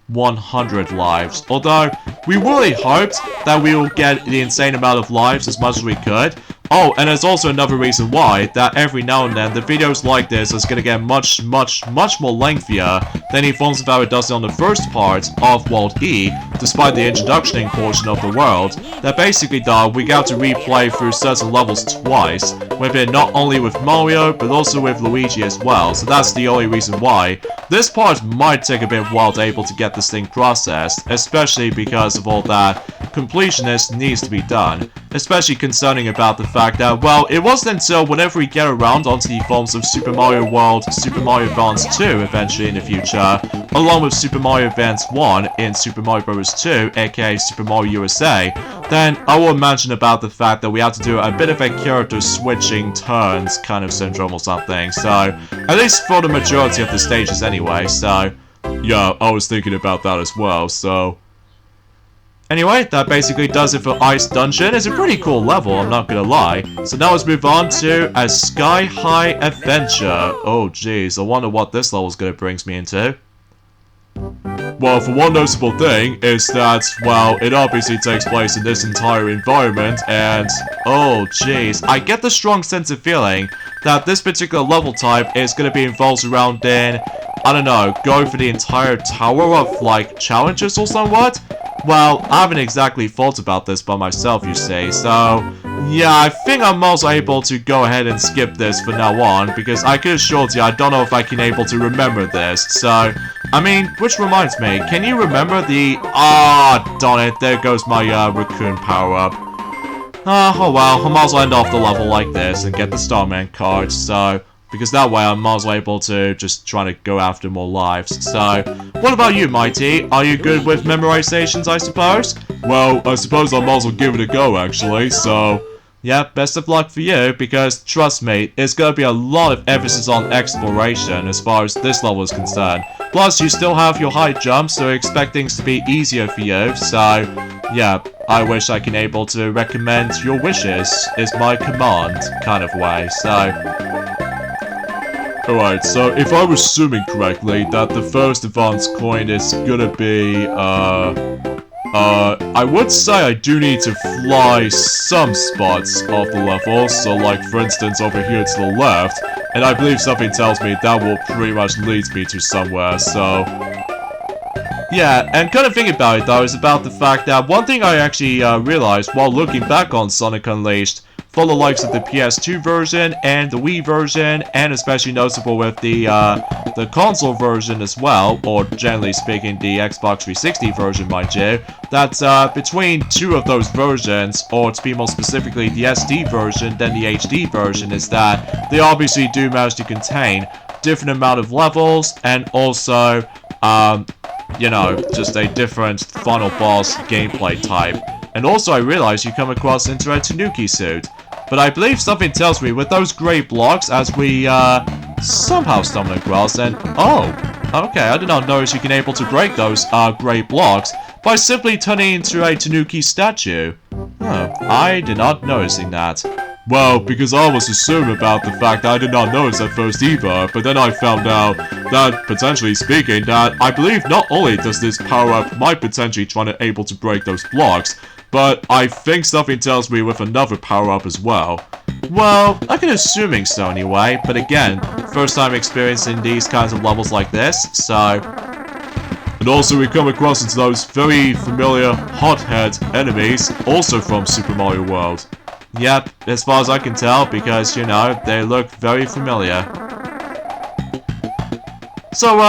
100 lives. Although, we really hoped that we will get the insane amount of lives as much as we could. Oh, and there's also another reason why, that every now and then, the videos like this is gonna get much more lengthier than he forms of how it does on the first part of World E, despite the introducing portion of the world, that basically, though, we got to replay through certain levels twice, with it not only with Mario, but also with Luigi as well, so that's the only reason why. This part might take a bit while to able to get this thing processed, especially because of all that completionist needs to be done, especially concerning about the fact that, well, it wasn't until whenever we get around onto the forms of Super Mario World, Super Mario Advance 2 eventually in the future, along with Super Mario Advance 1 in Super Mario Bros. 2, aka Super Mario USA, then I will imagine about the fact that we have to do a bit of a character switching turns kind of syndrome or something, so, at least for the majority of the stages anyway, so, yeah, I was thinking about that as well, so. Anyway, that basically does it for Ice Dungeon. It's a pretty cool level, I'm not gonna lie. So now let's move on to a Sky High Adventure. Oh jeez, I wonder what this level's gonna brings me into. Well, for one noticeable thing is that, well, it obviously takes place in this entire environment, and oh jeez, I get the strong sense of feeling that this particular level type is gonna be involved around in, I don't know, going for the entire tower of, like, challenges or somewhat? Well, I haven't exactly thought about this by myself, you see, so yeah, I think I'm also able to go ahead and skip this from now on, because I could assure you I don't know if I can able to remember this, so, I mean, which reminds me, can you remember the, darn it, there goes my, raccoon power-up. Oh well, I might as well end off the level like this and get the Starman card, so, because that way I'm also able to just try to go after more lives. So, what about you, Mighty? Are you good with memorizations, I suppose? Well, I suppose I might as well give it a go, actually, so yeah, best of luck for you, because trust me, it's gonna be a lot of emphasis on exploration as far as this level is concerned. Plus, you still have your high jumps, so I expect things to be easier for you, so yeah, I wish I can able to recommend your wishes is my command, kind of way, so. Alright, so if I was assuming correctly that the first advanced coin is gonna be, I would say I do need to fly some spots of the level, so like for instance over here to the left, and I believe something tells me that will pretty much lead me to somewhere, so. Yeah, and kind of thinking about it though is about the fact that one thing I actually realized while looking back on Sonic Unleashed, for the likes of the PS2 version and the Wii version, and especially noticeable with the console version as well, or generally speaking the Xbox 360 version, mind you, that between two of those versions, or to be more specifically the SD version than the HD version, is that they obviously do manage to contain different amount of levels, and also, you know, just a different final boss gameplay type. And also I realized you come across into a Tanuki suit. But I believe something tells me with those grey blocks as we somehow stumble across, and oh, okay, I did not notice you can able to break those grey blocks by simply turning into a Tanuki statue. Huh, I did not noticing that. Well, because I was assuming about the fact that I did not notice at first either, but then I found out that, potentially speaking, that I believe not only does this power-up might potentially try to able to break those blocks, but I think something tells me with another power-up as well. Well, I can assuming so anyway, but again, first time experiencing these kinds of levels like this, so. And also we come across into those very familiar hothead enemies, also from Super Mario World. Yep, as far as I can tell, because, you know, they look very familiar. So,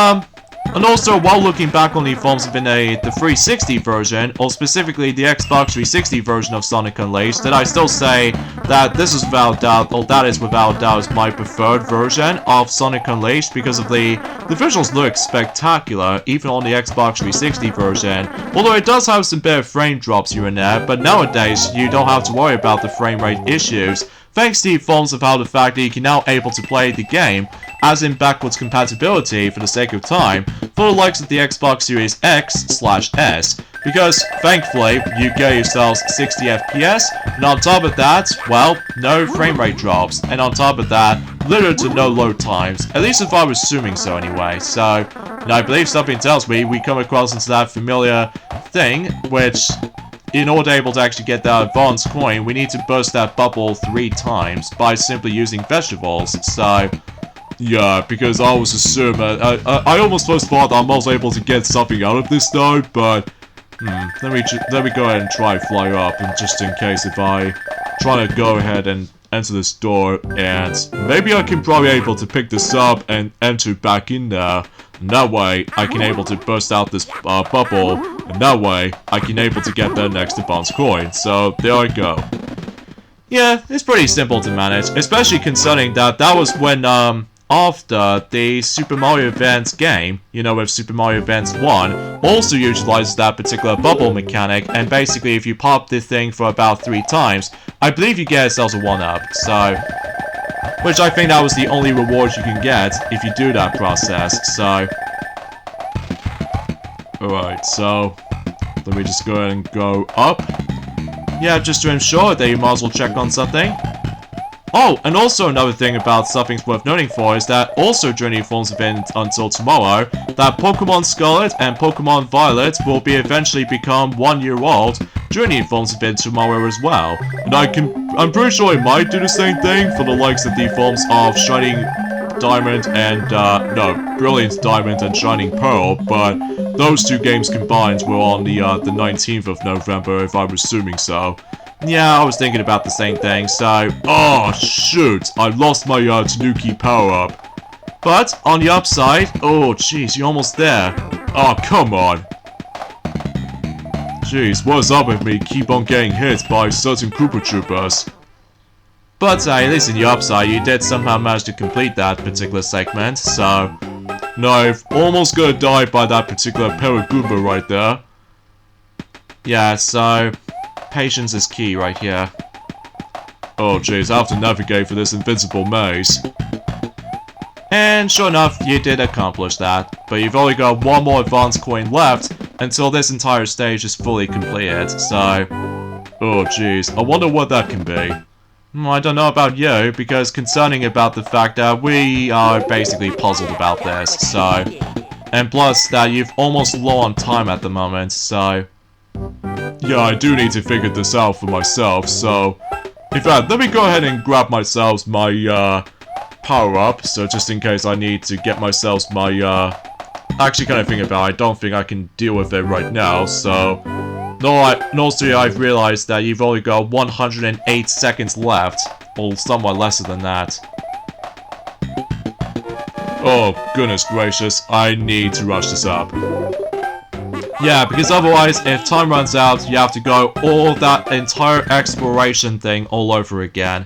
and also, while looking back on the films within the 360 version, or specifically the Xbox 360 version of Sonic Unleashed, did I still say that this is without doubt, or that is without doubt my preferred version of Sonic Unleashed, because of the visuals look spectacular, even on the Xbox 360 version, although it does have some bit of frame drops here and there, but nowadays you don't have to worry about the frame rate issues, thanks to the forms of how the fact that you can now able to play the game as in backwards compatibility for the sake of time for the likes of the Xbox Series X/S, because thankfully you get yourselves 60 FPS, and on top of that, well, no frame rate drops, and on top of that, little to no load times, at least if I was assuming so anyway. So, and I believe something tells me we come across into that familiar thing, which, in order able to actually get that advanced coin, we need to burst that bubble 3 times by simply using vegetables. So, yeah, because I was assuming, I almost first thought I was able to get something out of this though, but, let me go ahead and try fly up, and just in case if I try to go ahead and enter this door, and maybe I can probably able to pick this up and enter back in there, and that way I can able to burst out this bubble, and that way I can able to get the next advanced coin. So there I go. Yeah, it's pretty simple to manage, especially concerning that that was when after the Super Mario Advance game, you know, with Super Mario Advance 1, also utilizes that particular bubble mechanic, and basically if you pop the thing for about 3 times, I believe you get yourselves a 1-up, so, which I think that was the only reward you can get if you do that process, so, alright, so, let me just go ahead and go up. Yeah, just to ensure that you might as well check on something. Oh, and also another thing about something worth noting for is that also during the forms event until tomorrow, that Pokemon Scarlet and Pokemon Violet will be eventually become 1 year old during the forms event tomorrow as well. And I'm pretty sure it might do the same thing for the likes of the forms of Shining Diamond and, no, Brilliant Diamond and Shining Pearl, but those 2 games combined were on the 19th of November, if I'm assuming so. Yeah, I was thinking about the same thing, so... Oh, shoot! I lost my Tanuki power-up. But, on the upside... Oh, jeez, you're almost there. Oh, come on! Jeez, what's up with me? Keep on getting hit by certain Koopa Troopers. But, at least in the upside, you did somehow manage to complete that particular segment, so... No, I've almost gonna die by that particular Paragoomba right there. Yeah, so... Patience is key right here. Oh jeez, I have to navigate for this invincible maze. And sure enough, you did accomplish that. But you've only got 1 more advanced coin left until this entire stage is fully completed, so... Oh jeez, I wonder what that can be. I don't know about you, because concerning about the fact that we are basically puzzled about this, so... And plus that you've almost low on time at the moment, so... Yeah, I do need to figure this out for myself, so... In fact, let me go ahead and grab myself my, power-up, so just in case I need to get myself my, Actually, kind of thinking about it, I don't think I can deal with it right now, so... And also, I've realized that you've only got 108 seconds left, or somewhat lesser than that. Oh, goodness gracious, I need to rush this up. Yeah, because otherwise, if time runs out, you have to go all that entire exploration thing all over again.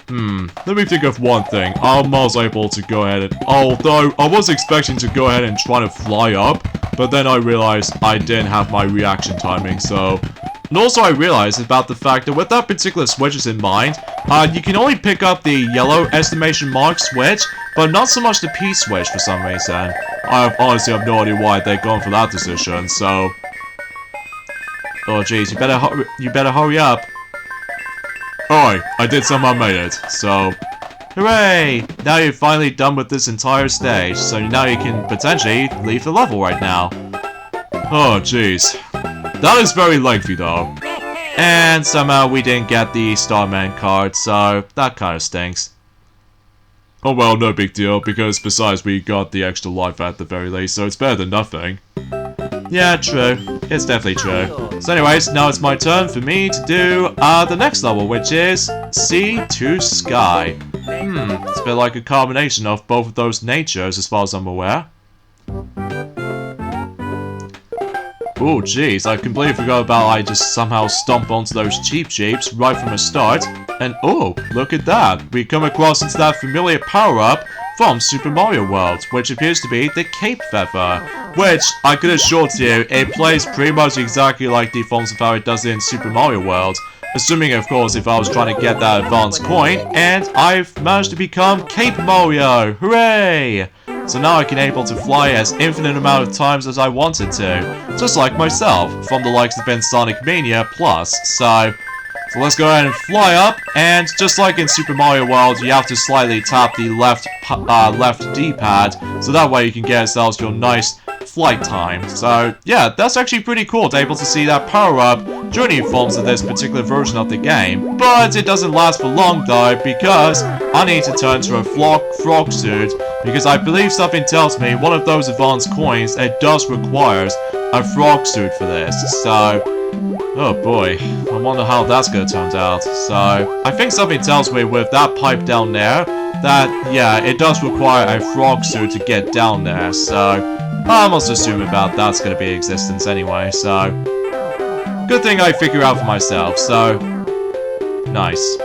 Let me think of one thing. I was able to go ahead and... Although, I was expecting to go ahead and try to fly up, but then I realized I didn't have my reaction timing, so... And also I realized about the fact that with that particular switches in mind, you can only pick up the yellow exclamation mark switch, but not so much the P switch for some reason. I honestly have no idea why they're going for that decision, so... Oh jeez, you better hurry up. Alright, I did somehow made it, so... Hooray! Now you're finally done with this entire stage, so now you can potentially leave the level right now. Oh jeez. That is very lengthy though. And somehow we didn't get the Starman card, so that kind of stinks. Oh well, no big deal, because besides we got the extra life at the very least, so it's better than nothing. Yeah, true. It's definitely true. So anyways, now it's my turn for me to do the next level, which is Sea to Sky. It's a bit like a combination of both of those natures as far as I'm aware. Oh jeez, I completely forgot about I just somehow stomp onto those Cheep Jeeps right from the start. And oh, look at that. We come across into that familiar power-up from Super Mario World, which appears to be the Cape Feather. Which, I could assure to you, it plays pretty much exactly like the forms of how it does in Super Mario World. Assuming, of course, if I was trying to get that advanced coin, and I've managed to become Cape Mario! Hooray! So now I can able to fly as infinite amount of times as I wanted to. Just like myself, from the likes of Sonic Mania Plus. So let's go ahead and fly up, and just like in Super Mario World, you have to slightly tap the left D-pad, so that way you can get yourselves your nice flight time. So yeah, that's actually pretty cool to able to see that power-up during the forms of this particular version of the game. But it doesn't last for long though, because I need to turn to a frog suit, because I believe something tells me one of those advanced coins, it does requires a frog suit for this. So oh boy, I wonder how that's gonna turn out. So I think something tells me with that pipe down there that yeah, it does require a frog suit to get down there. So I must assume about that's gonna be existence anyway. So good thing I figure out for myself. So nice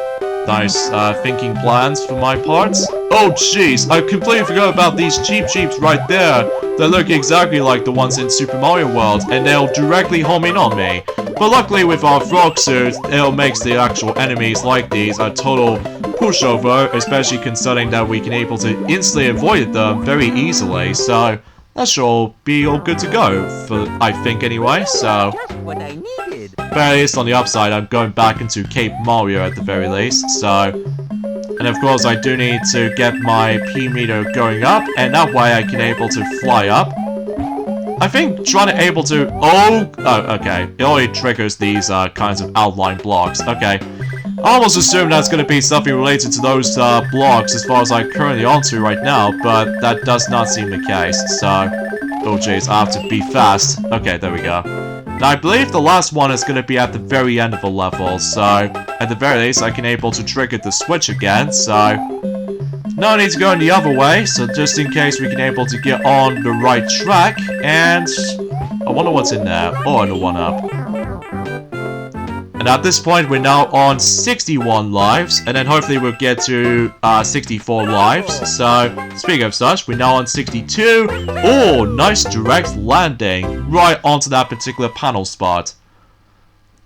thinking plans for my parts. Oh jeez, I completely forgot about these Cheep Jeeps right there. They look exactly like the ones in Super Mario World, and they'll directly home in on me. But luckily with our frog suit, it'll make the actual enemies like these a total pushover, especially considering that we can able to instantly avoid them very easily. So that should all be all good to go, for I think anyway. So What I needed. but at least on the upside, I'm going back into Cape Mario at the very least. So. And of course I do need to get my P meter going up, and that way I can able to fly up. I think trying to able to... Oh, okay. It only triggers these kinds of outline blocks. Okay. I almost assume that's going to be something related to those blocks as far as I'm currently onto right now, but that does not seem the case. So, oh jeez, I have to be fast. Okay, there we go. Now, I believe the last one is going to be at the very end of a level, so at the very least I can able to trigger the switch again, so no need to go in the other way, so just in case we can able to get on the right track, and I wonder what's in there. Oh, and a 1-up. And at this point, we're now on 61 lives, and then hopefully we'll get to 64 lives. So, speaking of such, we're now on 62. Oh, nice direct landing right onto that particular panel spot.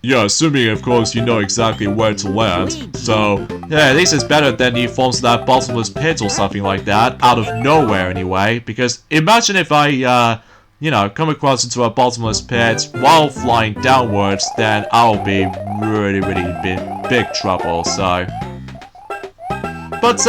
Yeah, assuming, of course, you know exactly where to land. So, yeah, at least it's better than the forms of that bottomless pit or something like that, out of nowhere anyway. Because imagine if I, you know, come across into a bottomless pit while flying downwards, then I'll be really big trouble, so. But,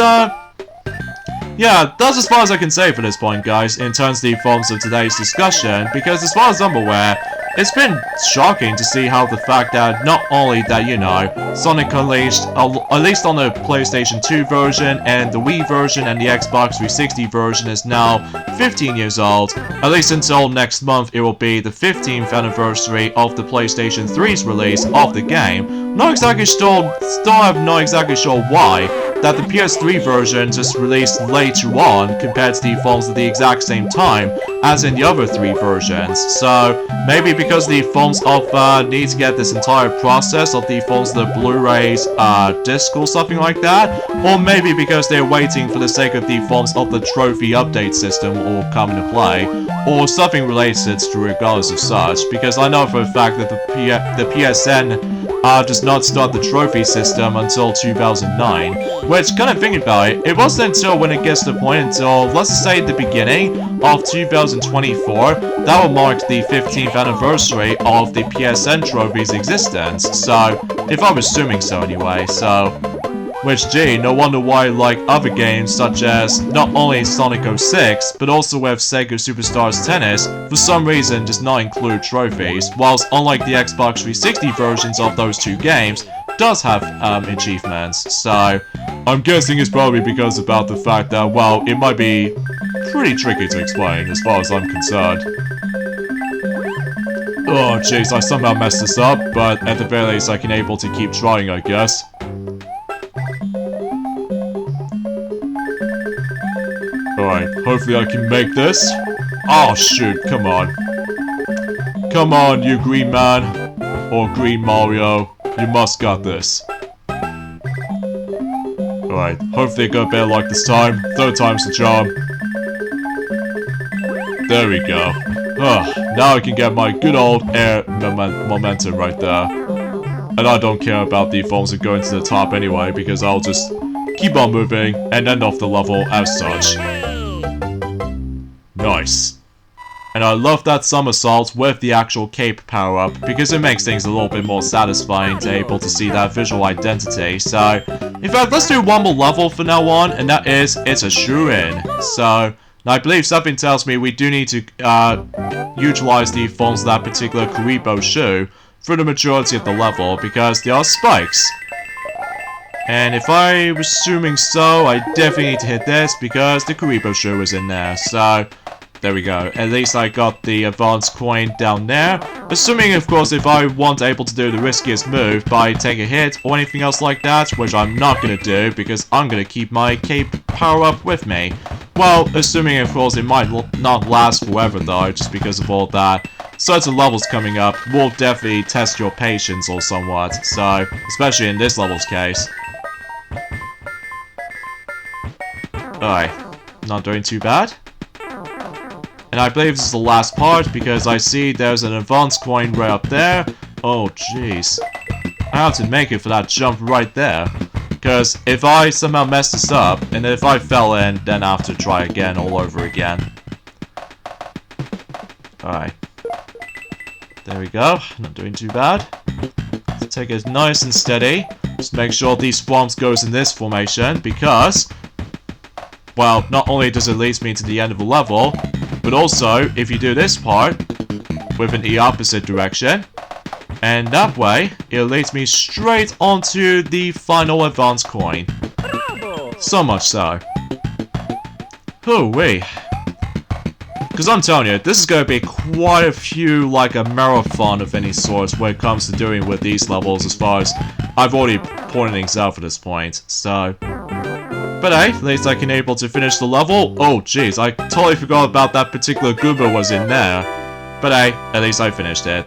yeah, that's as far as I can say for this point, guys, in terms of the forms of today's discussion, because as far as I'm aware, it's been shocking to see how the fact that not only that, you know, Sonic Unleashed, at least on the PlayStation 2 version and the Wii version and the Xbox 360 version is now 15 years old. At least until next month it will be the 15th anniversary of the PlayStation 3's release of the game. Not exactly sure, I'm not exactly sure why that the PS3 version just released later on compared to the phones at the exact same time as in the other 3 versions. So maybe because the phones of need to get this entire process of the phones the Blu-rays disc or something like that, or maybe because they're waiting for the sake of the phones of the trophy update system or come into play, or something related to regardless of such, because I know for a fact that the PSN does not start the trophy system until 2009, which, kind of thinking about it, it wasn't until when it gets to the point until, let's just say, the beginning of 2024, that will mark the 15th anniversary of the PSN trophy's existence, so, if I'm assuming so anyway, so, which, gee, no wonder why, like other games such as not only Sonic 06, but also with Sega Superstars Tennis, for some reason does not include trophies, whilst unlike the Xbox 360 versions of those two games, does have achievements. So, I'm guessing it's probably because about the fact that, well, it might be pretty tricky to explain as far as I'm concerned. Oh jeez, I somehow messed this up, but at the very least I can able to keep trying, I guess. Alright, hopefully I can make this. Oh shoot, come on. Come on, you green man. Or green Mario. You must got this. Alright, hopefully I got better luck this time. Third time's the charm. There we go. Now I can get my good old air momentum right there. And I don't care about the forms of going to the top anyway, because I'll just keep on moving and end off the level as such. Nice. And I love that somersault with the actual cape power-up, because it makes things a little bit more satisfying to able to see that visual identity. So, in fact, let's do one more level from now on, and that is, it's a shoo-in. So, I believe something tells me we do need to utilize the forms of that particular Kuribo shoe for the majority of the level, because there are spikes. And if I'm assuming so, I definitely need to hit this, because the Kuribo shoe is in there. So, there we go. At least I got the advanced coin down there. Assuming, of course, if I want able to do the riskiest move by taking a hit or anything else like that, which I'm not going to do because I'm going to keep my cape power-up with me. Well, assuming, of course, it might not last forever, though, just because of all that. Certain levels coming up will definitely test your patience or somewhat, so, especially in this level's case. Alright, not doing too bad. And I believe this is the last part, because I see there's an advanced coin right up there. Oh, jeez. I have to make it for that jump right there. Because if I somehow mess this up, and if I fell in, then I have to try again all over again. Alright. There we go. Not doing too bad. Let's take it nice and steady. Just make sure these swamps goes in this formation, because, well, not only does it lead me to the end of the level, but also, if you do this part with an E opposite direction, and that way, it leads me straight onto the final advanced coin. So much so. Hoo-wee. Because I'm telling you, this is going to be quite a few, like a marathon of any sort when it comes to doing with these levels, as far as I've already pointed things out for this point, so. But hey, at least I can able to finish the level. Oh jeez, I totally forgot about that particular Goomba was in there. But hey, at least I finished it.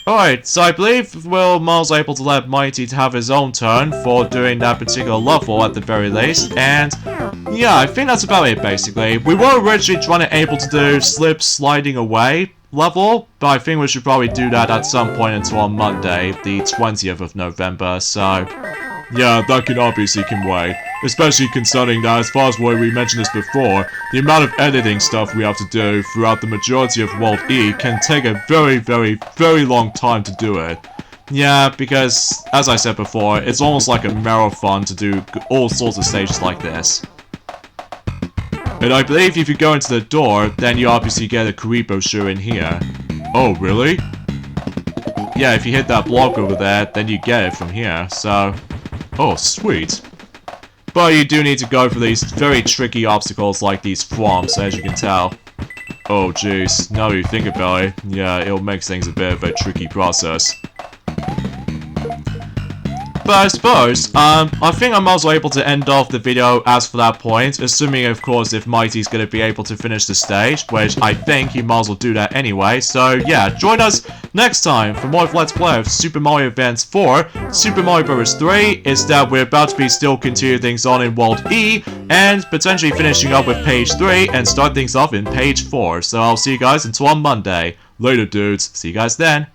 Alright, so I believe Miles able to let Mighty to have his own turn for doing that particular level at the very least, and yeah, I think that's about it basically. We were originally trying to able to do Slip Sliding Away level, but I think we should probably do that at some point until on Monday, the 20th of November, so yeah, that can obviously wait. Especially concerning that, as far as what we mentioned this before, the amount of editing stuff we have to do throughout the majority of World E can take a very, very, very long time to do it. Yeah, because, as I said before, it's almost like a marathon to do all sorts of stages like this. And I believe if you go into the door, then you obviously get a Kuribo shoe in here. Oh, really? Yeah, if you hit that block over there, then you get it from here, so. Oh, sweet. But you do need to go for these very tricky obstacles like these thwomps, as you can tell. Oh jeez, now you think about it, yeah, it'll make things a bit of a tricky process. But I suppose, I think I'm also able to end off the video as for that point, assuming of course if Mighty's going to be able to finish the stage, which I think he might as well do that anyway, so yeah, join us next time for more of Let's Play of Super Mario Advance 4, Super Mario Bros. 3, is that we're about to be still continuing things on in World E, and potentially finishing up with page 3, and start things off in page 4, so I'll see you guys until on Monday. Later dudes, see you guys then.